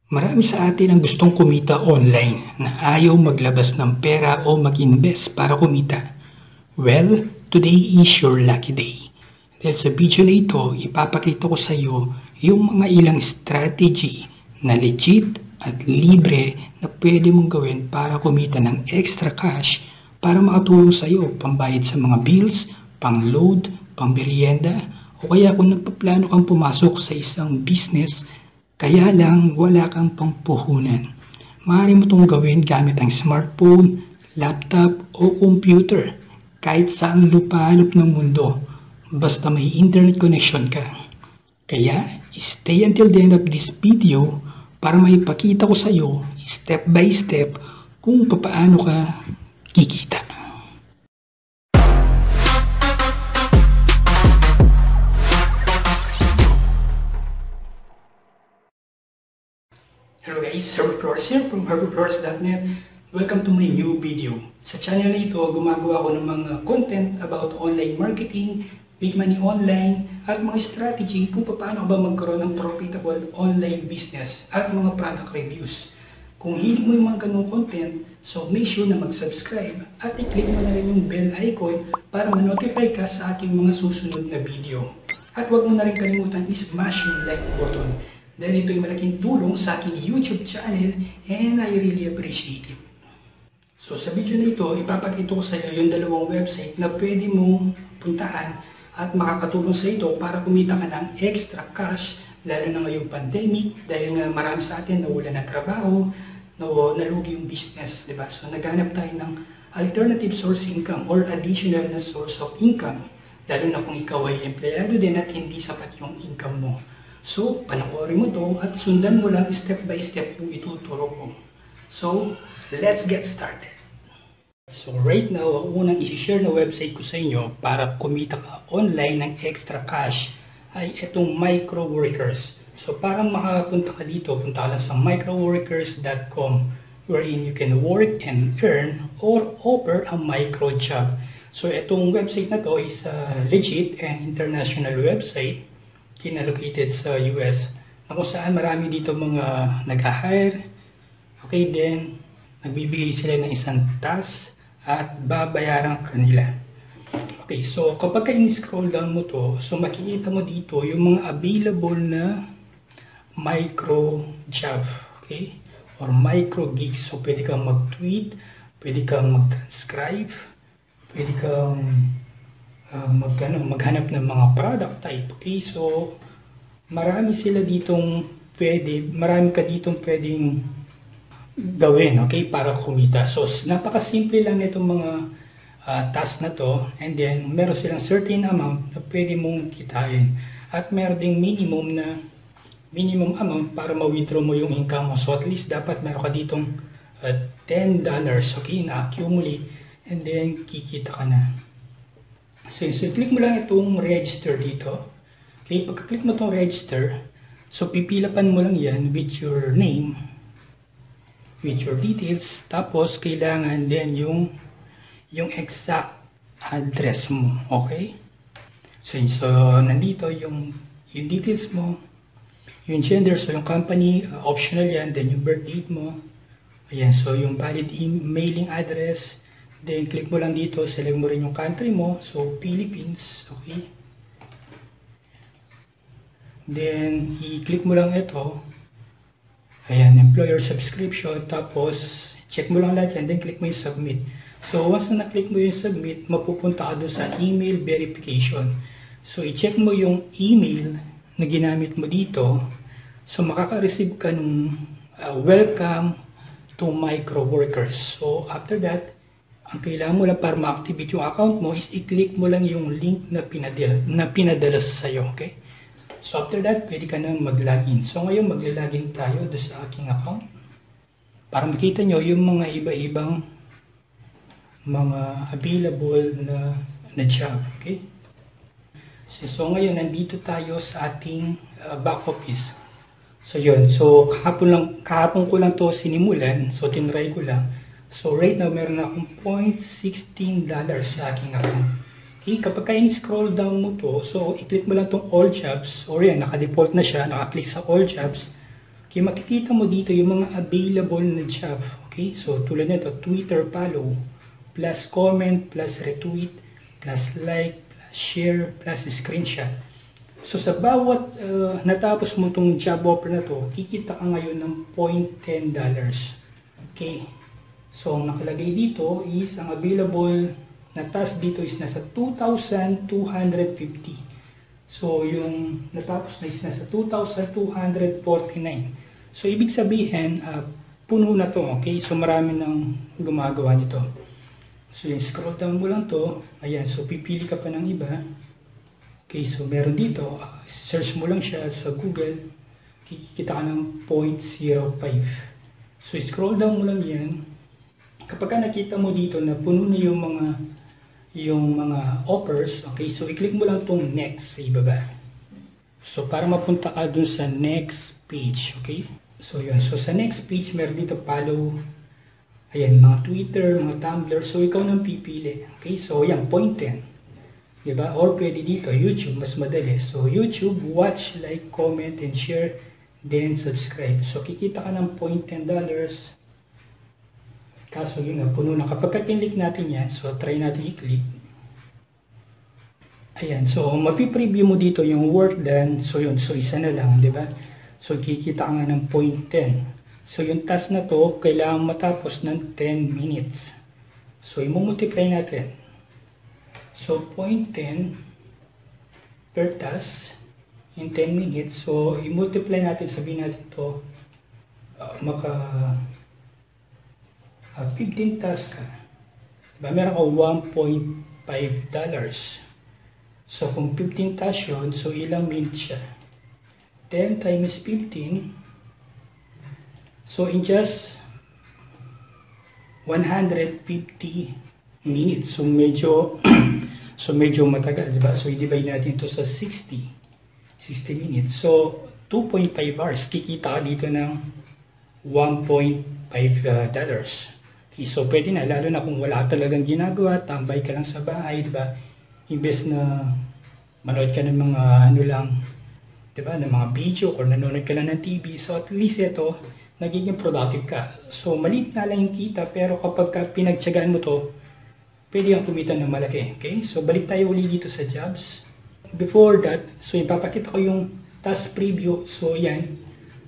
Marami sa atin ang gustong kumita online na ayaw maglabas ng pera o mag-invest para kumita. Well, today is your lucky day. Dahil sa video na ito, ipapakita ko sa iyo yung mga ilang strategy na legit at libre na pwede mong gawin para kumita ng extra cash para makatulong sa iyo pambayad sa mga bills, pang-load, pang-merienda, o kaya kung nagpaplano kang pumasok sa isang business kaya lang wala kang pangpuhunan. Maaari mo itong gawin gamit ang smartphone, laptop o computer kahit saan lupalop ng mundo basta may internet connection ka. Kaya stay until the end of this video para maipakita ko sa iyo step by step kung paano ka kikita. Hello guys, Herbert Flores here from herbertflores.net. Welcome to my new video. Sa channel na ito, gumagawa ko ng mga content about online marketing, big money online, at mga strategy kung paano ba magkaroon ng profitable online business at mga product reviews. Kung hilig mo yung mga ganung content, so make sure na mag-subscribe at i-click mo na rin yung bell icon para ma-notify ka sa aking mga susunod na video. At huwag mo na rin kalimutan i-smash yung like button. Dahil ito'y malaking tulong sa aking YouTube channel and I really appreciate it. So sa video na ito, ipapakita ko sa iyo yung dalawang website na pwede mong puntahan at makakatulong sa ito para kumita ka ng extra cash lalo na ngayong pandemic dahil nga marami sa atin nawala ng trabaho, nalugi yung business, diba? So naghanap tayo ng alternative source income or additional na source of income lalo na kung ikaw ay empleyado din at hindi sapat yung income mo. So, panoorin mo to at sundan mo lang step by step yung ituturo ko. So, let's get started. So, right now, ang unang isi-share na website ko sa inyo para kumita ka online ng extra cash ay itong Microworkers. So, para makapunta ka dito, punta ka lang sa microworkers.com wherein you can work and earn or offer a micro job. So, itong website na to is a legit and international website located sa US na kung saan marami dito mga nag-hire, okay, then nagbibigay sila ng isang task at babayaran kanila. Okay, so kapag in-scroll down mo to, so makikita mo dito yung mga available na micro job, okay, or micro gigs. So pwede kang mag-tweet, pwede kang mag-transcribe, pwede kang maghanap ng mga product type. Okay, so marami sila ditong marami ka ditong pwedeng gawin, okay, para kumita. So napakasimple lang nitong mga task na to, and then meron silang certain amount na pwede mong kitain at meron ding minimum amount para ma-withdraw mo yung income mo. So at least dapat meron ka ditong $10, okay, na accumulate, and then kikita ka na. So click mo lang itong register dito. Okay, pagka-click mo itong register, so pipilapan mo lang yan with your name, with your details, tapos kailangan din yung exact address mo, okay? So nandito yung details mo, yung gender, so yung company, optional yan, then yung birth date mo, ayan, so yung valid mailing address. Then, click mo lang dito, select mo rin yung country mo. So, Philippines, okay. Then, i-click mo lang ito. Ayan, employer subscription. Tapos, check mo lang lahat yan. Then, click mo yung submit. So, once na na-click mo yung submit, mapupunta ka doon sa email verification. So, i-check mo yung email na ginamit mo dito. So, makaka-receive ka ng welcome to Microworkers. So, after that, ang kailangan mo lang para ma-activate yung account mo is i-click mo lang yung link na pinadala sa iyo, okay? So after that, pwede ka nang mag-login. So ngayon mag-login tayo doon sa aking account para makita nyo yung mga iba-ibang mga available na job, okay? So ngayon nandito tayo sa ating back office. So yun, so kahapon ko lang to sinimulan, so tinry ko lang. So right now, meron akong $0.16 sa aking account. Okay, kapag in-scroll down mo to, so i-click mo lang itong all jobs, or yan, naka-default na siya, naka-click sa all jobs. Okay, makikita mo dito yung mga available na job. Okay, so tulad nito, Twitter follow, plus comment, plus retweet, plus like, plus share, plus screenshot. So sa bawat natapos mo itong job offer na to, kikita ka ngayon ng $0.10. Okay, so ang nakalagay dito is, ang available na task dito is nasa 2,250. So, yung natapos na is nasa 2,249. So, ibig sabihin, puno na to, okay? So, marami nang gumagawa nito. So, yung scroll down mo lang to. Ayan, so pipili ka pa ng iba. Okay, so meron dito. Search mo lang siya sa Google. Kikita ka ng 0.05. So, scroll down mo lang yan. Kapag nakita mo dito na puno na yung mga offers, okay, so i-click mo lang itong next sa ibaba. So, para mapunta ka dun sa next page, okay? So, yun. So, sa next page, meron dito follow, ayan, mga Twitter, mga Tumblr. So, ikaw nang pipili. Okay? So, yan, $0.10. Diba? Or pwede dito, YouTube, mas madali. So, YouTube, watch, like, comment, and share, then subscribe. So, kikita ka ng $0.10. Kaso yun nga, puno na. Kapag kinlik natin yan, so try natin i-click. Ayan, so mapipreview mo dito yung work done. So yun, so isa na lang, di ba? So kikita ka nga ng $0.10. So yung task na to, kailangan matapos ng 10 minutes. So i-multiply natin. So $0.10 per task in 10 minutes. So i-multiply natin, sabihin natin to, 15 tasks ka. Diba? Meron ka $1.5. So, kung 15 tasks yun, so ilang minutes siya? 10 times 15. So, in just 150 minutes. So, medyo matagal. Diba? So, i-divide natin ito sa 60 minutes. So, 2.5 hours. Kikita ka dito ng $1.5. Okay, so pwede na, lalo na kung wala talagang ginagawa, tambay ka lang sa bahay, di ba? Imbes na manood ka ng mga ano lang, di ba, ng mga video or nanonood ka lang ng TV. So at least ito, nagiging productive ka. So maliit na lang yung kita, pero kapag pinagtiyagaan mo to, pwede kang kumita ng malaki. Okay? So balik tayo uli dito sa jobs. Before that, so ipapakita ko yung task preview. So yan,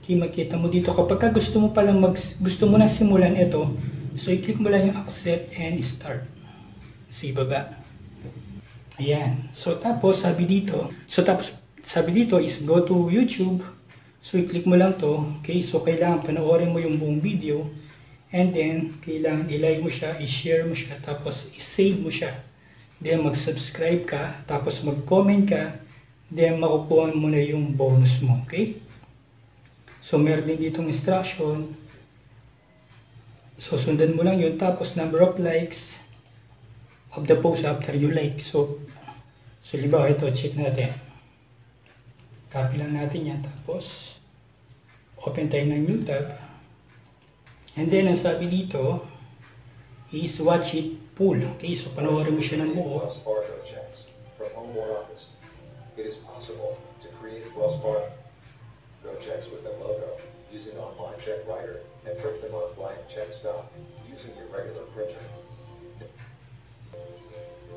makita mo dito. Kapag gusto mo palang gusto mo na simulan ito, so i-click mo lang yung accept and start. Sa ibaba. Ayan. So tapos sabi dito is go to YouTube. So i-click mo lang to. Okay? So kailangan panoorin mo yung buong video. And then kailangan i-like mo siya, i-share mo siya, tapos i-save mo siya. Then mag-subscribe ka, tapos mag-comment ka, then makukuha mo na yung bonus mo. Okay? So meron din ditong instruction. So, sundan mo lang yun. Tapos, number of likes of the post after you like. So halimbawa ito, check natin. Copy lang natin yan. Tapos, open tayo ng new tab. And then, ang sabi dito is watch it full. Okay, so panoorin mo siya ng buo. From home or office, it is possible to create Wells Fargo checks with a logo using online check writer and print them on blank check stock using your regular printer.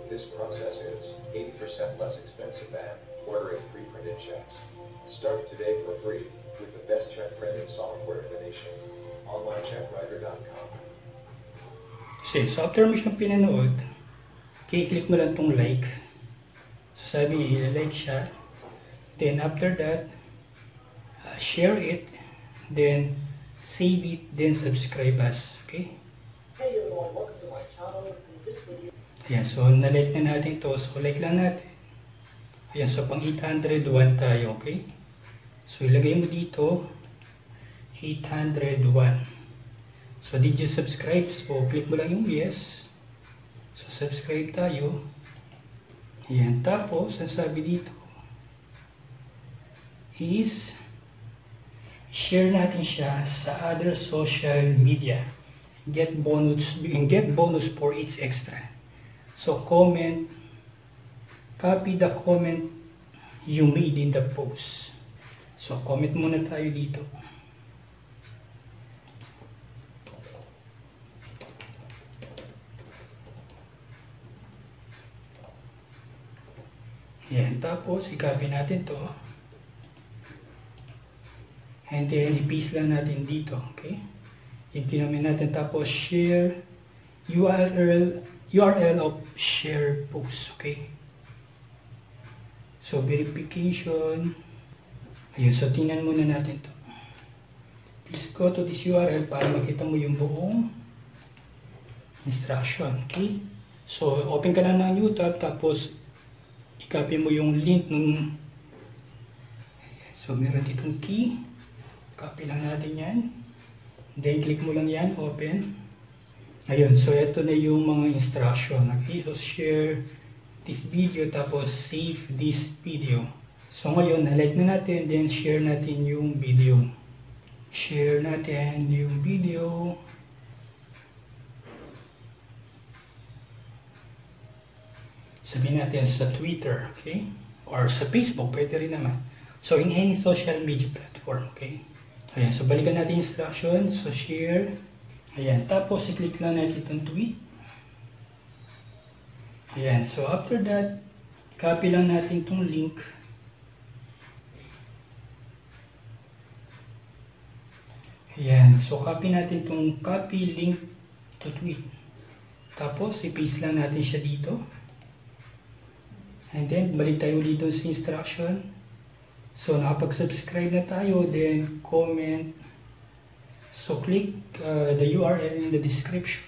This process is 80% less expensive than ordering pre-printed checks. Start today for free with the best check printing software in the nation. OnlineCheckWriter.com. So after mo siyang pinanood, i-click mo lang itong like. So sabi niya, like siya. Then after that, share it. Then save it. Then subscribe us. Okay? Hey everyone, welcome to my channel. In this video, Ayan, so na-like na natin to. So like lang natin. Ayan, so pang 801 tayo. Okay? So ilagay mo dito 801. So did you subscribe? So click mo lang yung yes. So subscribe tayo. Ayan, tapos ang sabi dito is share natin siya sa other social media. Get bonus for each extra. So comment, copy the comment you made in the post. So comment muna tayo dito. Ayan, tapos i-copy natin to. And then i-paste lang natin dito, okay? I-copy natin, tapos share URL of share post, okay? So verification. Ayun, so tingnan muna natin to. Please go to this URL para makita mo yung buong instruction, okay? So open ka na ng new tab, tapos i-copy mo yung link nung, so meron ditong key, copy lang natin yan, then click mo lang yan, open. Ayun, so ito na yung mga instruction, okay? So share this video, tapos save this video. So ngayon, na-like na natin, then share natin yung video. Share natin yung video. Sabihin natin sa Twitter, okay? Or sa Facebook, pwede rin naman. So in any social media platform, okay? Ayan, so balikan natin yung instruction. So share. Ayan, tapos i-click lang natin itong tweet. Ayan, so after that, copy lang natin itong link. Ayan, so copy natin itong copy link to tweet. Tapos, i-paste lang natin siya dito. And then, balik tayo dito sa instruction. So, nakapag-subscribe na tayo, then comment. So, click the URL in the description.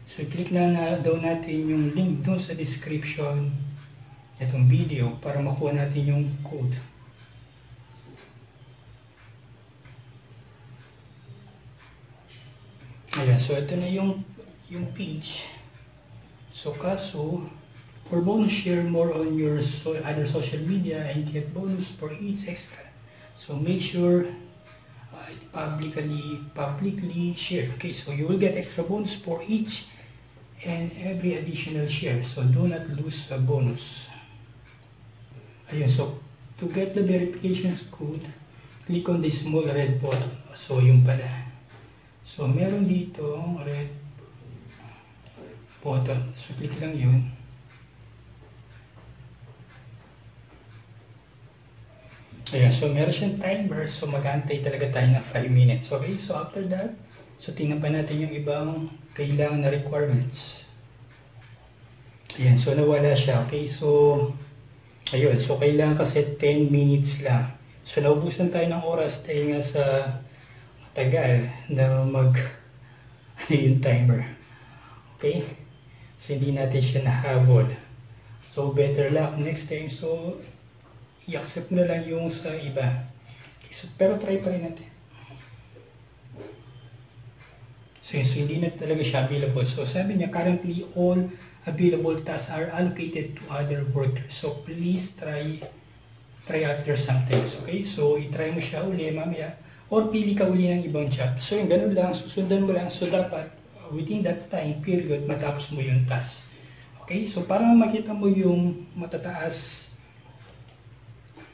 So, click na daw natin yung link doon sa description itong video para makuha natin yung code. Ayan, so ito na yung page. So, kaso, for bonus, share more on your other social media and get bonus for each extra. So, make sure publicly share. Okay, so you will get extra bonus for each and every additional share. So, do not lose a bonus. Ayan, so, to get the verification code, click on the small red button. So, yung pala. So, meron dito red button. So, click lang yun. Ayan, so meron siyang timer. So, mag-antay talaga tayo ng 5 minutes. Okay, so after that, so tingnan pa natin yung ibang kailangan na requirements. Ayan, so nawala siya. Okay, so, ayun. So, kailangan kasi 10 minutes lang. So, naubusan tayo ng oras dahil nga sa tagal na yung timer. Okay? So, hindi natin siya nahabol. So, better luck next time. So, i-accept na lang yung sa iba. Okay, so, pero try pa rin natin. So, hindi na talaga siya available. So, sabi niya, currently all available tasks are allocated to other workers. So, please try after sometimes. Okay? So, i-try mo siya uli mamaya. Or pili ka uli ng ibang job. So yung ganun lang, susundan mo lang. So dapat within that time period matapos mo yung task. Okay, so para makita mo yung matataas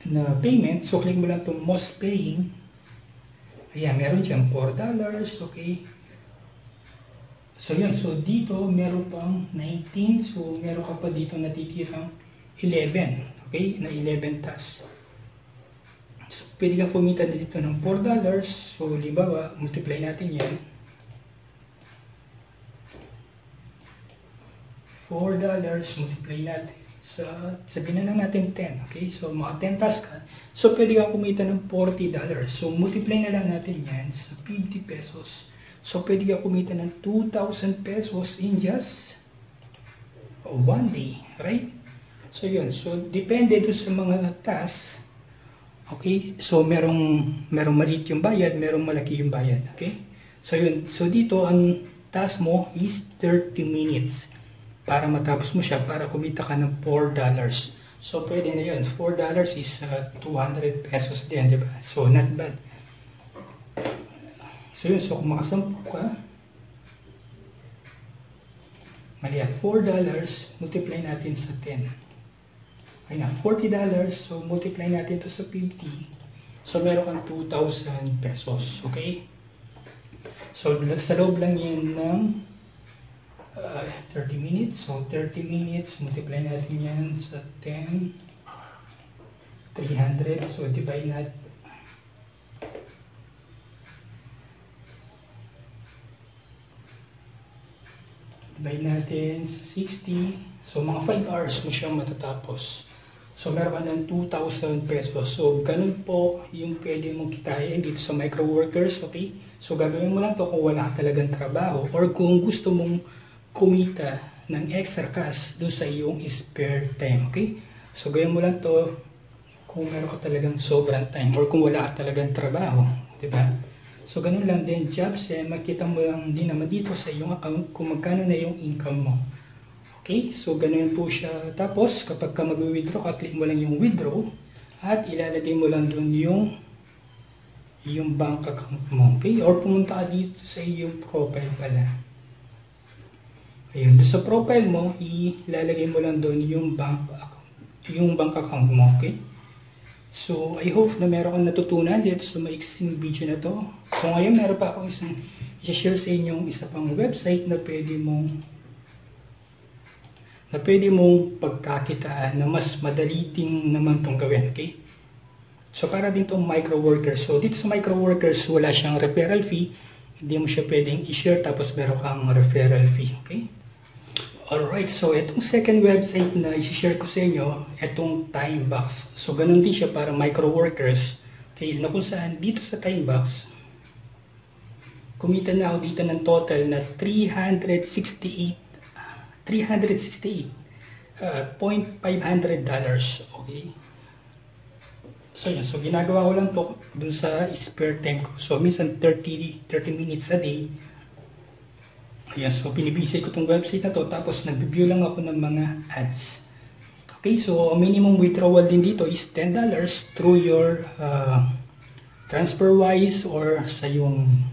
na payment, so click mo lang itong most paying. Ayan, meron dyan $4. Okay, so yun, so dito meron pang 19. So meron ka pa dito natitirang 11. Okay, na 11 tasks. So, pwede kang kumita dito ng $4. So, libawa, multiply natin yan. $4, multiply natin. So, sabihin na lang natin 10. Okay? So, mga 10 tasks ka. So, pwede kang kumita ng $40. So, multiply na lang natin yan sa 50 pesos. So, pwede kang kumita ng 2,000 pesos in just 1 day. Right? So, yun. So, depende doon sa mga tasks. Okay, so merong maliit yung bayad, merong malaki yung bayad. Okay, so yun. So dito ang task mo is 30 minutes para matapos mo siya, para kumita ka ng $4. So pwede na yun. $4 is 200 pesos din, di ba? So not bad. So yun, so kung makasampu ka, mali yan, $4 multiply natin sa 10. Ayan, $40, so multiply natin ito sa 50. So, meron kang 2,000 pesos. Okay? So, sa loob lang yan ng 30 minutes. So 30 minutes, multiply natin yan sa 10, 300. So divide natin sa 60. So mga 5 hours mo siya matatapos. So meron ka ng 2,000 pesos. So ganun po yung pwede mong kitain dito sa micro workers, okay? So gagawin mo lang to kung wala ka talagang trabaho or kung gusto mong kumita ng extra cash doon sa iyong spare time, okay? So gawin mo lang to kung meron ka talagang sobrang time or kung wala ka talagang trabaho, di ba? So ganun lang din, jobs, makita mo lang din naman dito sa iyong account kung magkano na yung income mo. Okay, so ganun po siya. Tapos kapag ka mag-withdraw ka, click mo lang yung withdraw at ilalagay mo lang doon yung bank account mo. Okay, or pumunta ka dito sa iyong profile pala. Ayun, sa profile mo, ilalagay mo lang doon yung bank account mo. Okay, so I hope na meron kang natutunan dito sa maiksing video na to. So ngayon meron pa akong i-share sa inyo isa pang website na pwede mong pagkakitaan na mas madali din naman itong gawin, okay? So para din itong micro workers. So dito sa micro workers, wala siyang referral fee. Hindi mo siya pwedeng i-share tapos meron kang referral fee, okay? Alright, so itong second website na i-share ko sa inyo, itong Timebox. So ganun din siya para micro workers. Okay, na kung saan dito sa Timebox, kumita na ako dito ng total na $368.500. Okay. So yun, so ginagawa ko lang to dun sa spare time ko. So minsan 30 minutes a day. Ayan, so binibisi ko tong website na to tapos nag-review lang ako ng mga ads. Okay, so minimum withdrawal din dito is $10 through your TransferWise or sa yung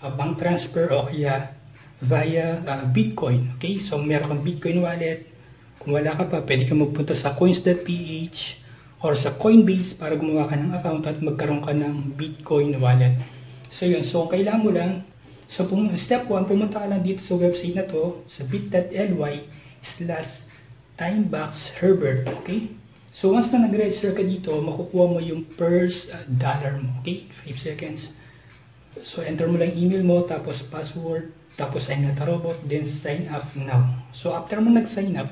bank transfer o kaya via Bitcoin. Okay, so meron kang Bitcoin wallet. Kung wala ka pa, pwede ka magpunta sa coins.ph or sa Coinbase para gumawa ka ng account at magkaroon ka ng Bitcoin wallet. So yun, so kailangan mo lang, so step 1, pumunta ka lang dito sa website na to, sa bit.ly/timeboxherbert. Okay, so once na nag-register ka dito, makukuha mo yung first dollar mo. Okay, 5 seconds. So enter mo lang email mo, tapos password, tapos I'm not a robot, then sign up now. So after mo nag-sign up,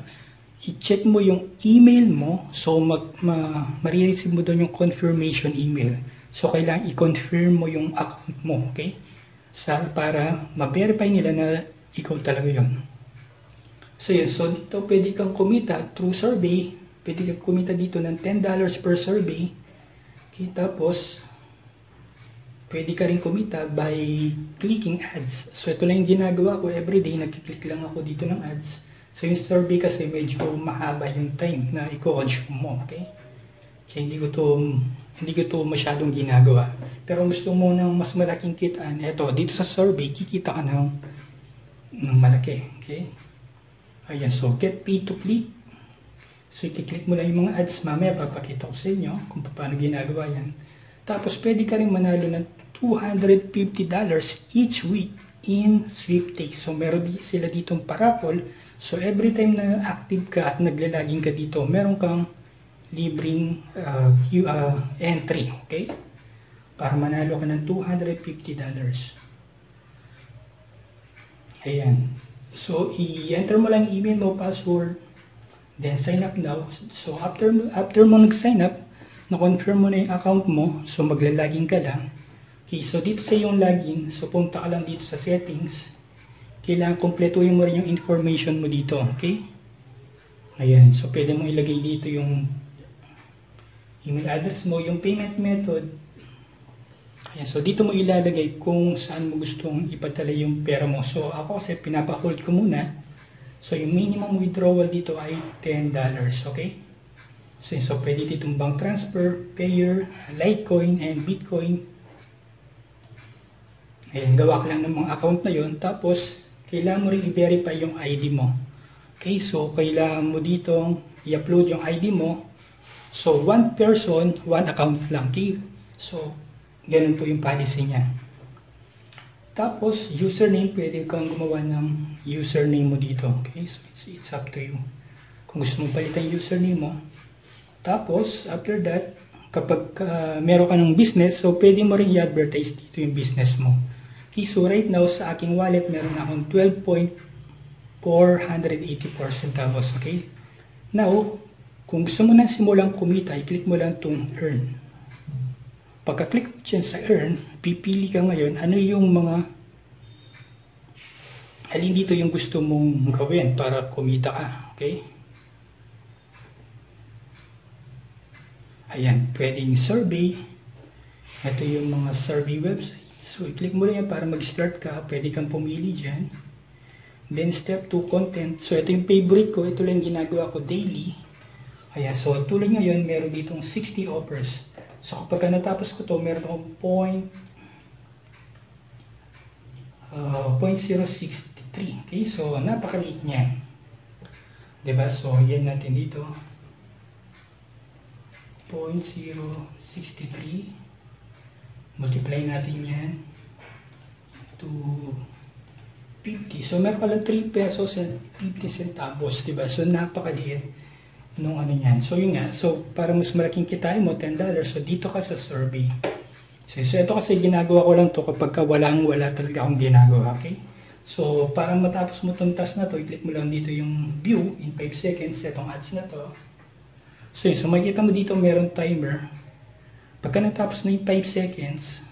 i-check mo yung email mo. So marireceive mo doon yung confirmation email. So kailangan i-confirm mo yung account mo, okay? Para ma-verify nila na ikaw talaga yun. So yun, so dito pwede kang kumita through survey. Pwede kang kumita dito ng $10 per survey. Okay, tapos pwede ka rin kumita by clicking ads. So ito lang yung ginagawa ko everyday, nagkiklik lang ako dito ng ads. So yung survey kasi medyo mahaba yung time na i-consume mo, okay? Kaya hindi ko to masyadong ginagawa. Pero gusto mo ng mas malaking kitaan, eto, dito sa survey, kikita ka ng malaki, okay? Ayan, so get paid to click. So i-click mo lang yung mga ads, mamaya papakita ko sa inyo kung paano ginagawa yan. Tapos pwede ka rin manalo ng $250 each week in sweepstakes. So meron sila ditong parapol. So every time na active ka at naglalaging ka dito, meron kang libreng entry, okay? Para manalo ka ng $250. Ayan. So i-enter mo lang email mo, password, then sign up now. So after mo nag-sign up, na-confirm mo na yung account mo, so maglalagin ka lang. Okay, so dito sa yung login, so punta ka lang dito sa settings. Kailangan kumpletuhin mo rin yung information mo dito, okay? Ayan, so pwede mo ilagay dito yung email address mo, yung payment method. Ayan, so dito mo ilalagay kung saan mo gustong ipadala yung pera mo. So ako kasi pinapa-hold ko muna. So yung minimum withdrawal dito ay $10, okay? So pwede ditong bank transfer, Payer, Litecoin, and Bitcoin. Ayan, gawa ka lang ng mga account na yon. Tapos, kailangan mo rin i-verify yung ID mo. Okay, so kailangan mo ditong i-upload yung ID mo. So, one person, one account lang. Okay? So, ganun po yung policy niya. Tapos, username, pwede kang gumawa ng username mo dito. Okay, so it's up to you. Kung gusto mong palitan yung username mo. Tapos, after that, kapag meron ka ng business, so pwede mo rin i-advertise dito yung business mo. Okay, so right now, sa aking wallet, meron akong 12.484 centavos. Okay, now, kung gusto mo na simulang kumita, i-click mo lang itong earn. Pagka-click mo dyan sa earn, pipili ka ngayon ano yung mga alin dito yung gusto mong gawin para kumita ka. Okay? Ayan, pwedeng survey. Ito yung mga survey websites. So, i-click mo lang yan para mag-start ka. Pwede kang pumili dyan. Then, step 2, content. So, ito yung favorite ko. Ito lang ginagawa ko daily. Ayan, so tulad ngayon, meron ditong 60 offers. So kapag natapos ko to, meron akong 0.063. Okay, so napakaliit niya. Diba? So yan natin dito. 0.063. Multiply natin yan to 50. So meron pala 3 pesos and 50 centavos. Diba? So napakaliit nung ano yan. So yun nga, so para mas malaking kitain mo, $10, so dito ka sa survey. So ito kasi ginagawa ko lang to kapag wala talaga akong ginagawa, okay? So para matapos mo itong task na to, i-click mo lang dito yung view in 5 seconds, itong ads na to. So yun, so makikita mo dito meron timer. Pagka natapos na yung 5 seconds,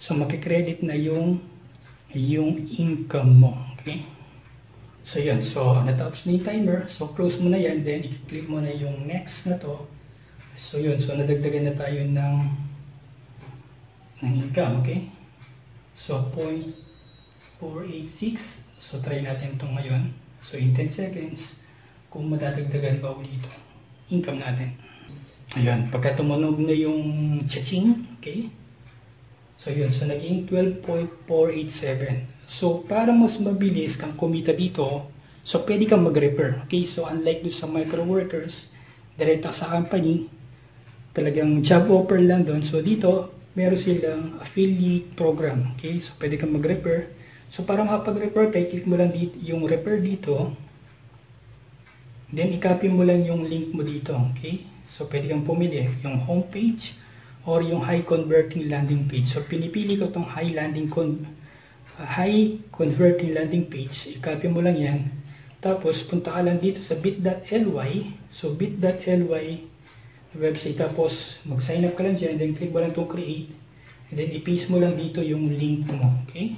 so makikredit na yung income mo, okay? So yun, so natapos na yung timer, so close mo na yan, then i-click mo na yung next na to. So yun, so nadagdagan na tayo ng income, okay? So 0.486, so try natin ito ngayon. So in 10 seconds, kung madadagdagan ba ulit ito, income natin. Ayan, pagka tumunog na yung cha-ching, okay? So yun, so naging 12.487. So, para mas mabilis kang kumita dito, so pwede kang mag-refer. Okay, so unlike doon sa micro workers, direkta sa company, talagang job offer lang doon. So dito, meron silang affiliate program. Okay, so pwede kang mag-refer. So para makapag-refer, click mo lang dito, yung refer dito. Then, i-copy mo lang yung link mo dito. Okay, so pwede kang pumili yung homepage or yung high converting landing page. So pinipili ko itong high converting landing page, i-copy mo lang yan, tapos punta ka lang dito sa bit.ly, so bit.ly website, tapos mag-sign up ka lang dyan, then click mo lang itong create, and then i-paste mo lang dito yung link mo, okay?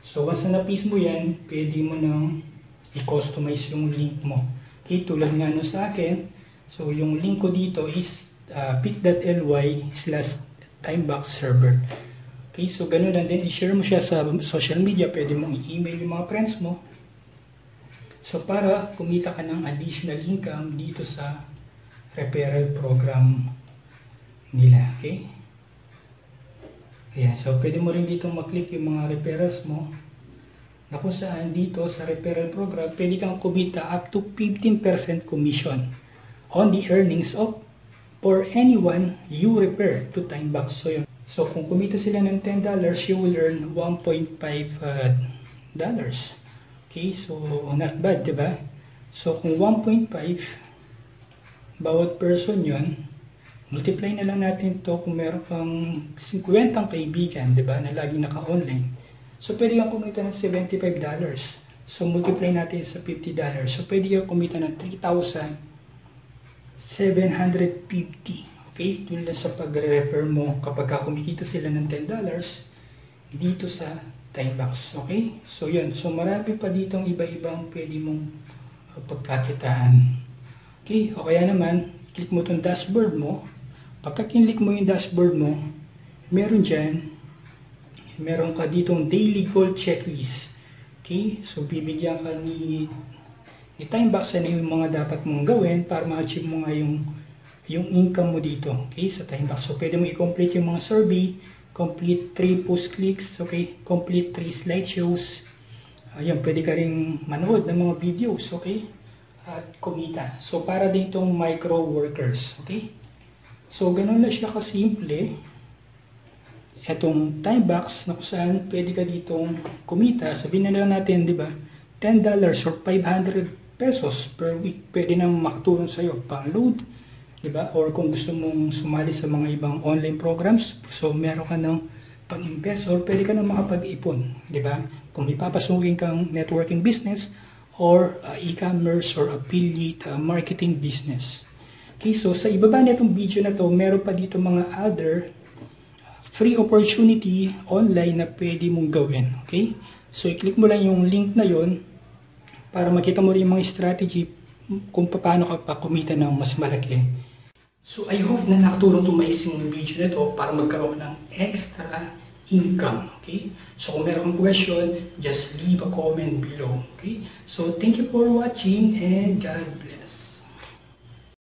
So once na na-paste mo yan, pwede mo nang i-customize yung link mo, okay? Tulad nga no sa akin, so yung link ko dito is bit.ly/timeboxserver. Okay, so ganun lang din, i-share mo siya sa social media, pwede mong i-email yung mga friends mo. So para kumita ka ng additional income dito sa referral program nila, okay? Ayan, so pwede mo rin dito mag-click yung mga referrals mo, na kung saan dito sa referral program, pwede kang kumita up to 15% commission on the earnings of for anyone you refer to Timebox. So yun. So, kung kumita sila ng $10, you will earn $1.5. Okay, so not bad, diba? So, kung 1.5, bawat person yon, multiply na lang natin to kung meron kang 50 kaibigan, diba, na laging naka-online. So, pwede kang kumita ng $75. So, multiply natin sa $50. So, pwede kang kumita ng 3,750. Okay, dun lang sa pag-refer mo kapag kumikita sila ng $10 dito sa Timebox. Okay, so yun. So marami pa ditong iba-ibang pwede mong pagkakitaan. Okay, o kaya naman, click mo itong dashboard mo. Pagka kinlik mo yung dashboard mo, meron dyan, meron ka ditong daily goal checklist. Okay, so bibigyan ka ni Timebox na yung mga dapat mong gawin para ma-achieve mo nga yung income mo dito, okay, sa Timebox. So, pwede mo i-complete yung mga survey, complete 3 post clicks, okay, complete 3 slideshows. Ayan, pwede ka rin manood ng mga videos, okay, at kumita. So, para ditong micro workers, okay. So, ganun na siya kasimple. etong time box na kung saan pwede ka ditong kumita. Sabihin na lang natin, di ba, $10 or 500 pesos per week. Pwede nang makatulong sa'yo pang load, di ba? Or kung gusto mong sumali sa mga ibang online programs, so meron ka ng pang-invest or pwede ka nang makapag-ipon, di ba? Kung may papasukin kang networking business or e-commerce or affiliate marketing business. Okay, so sa ibaba na itong video na to, meron pa dito mga other free opportunity online na pwede mong gawin. Okay? So i-click mo lang yung link na yon para makita mo rin yung mga strategy kung paano ka pa kumita ng mas malaki. So I hope na nakatulong itong maising video na to para magkaroon ng extra income. Okay? So kung meron kang question, just leave a comment below. Okay? So thank you for watching and God bless.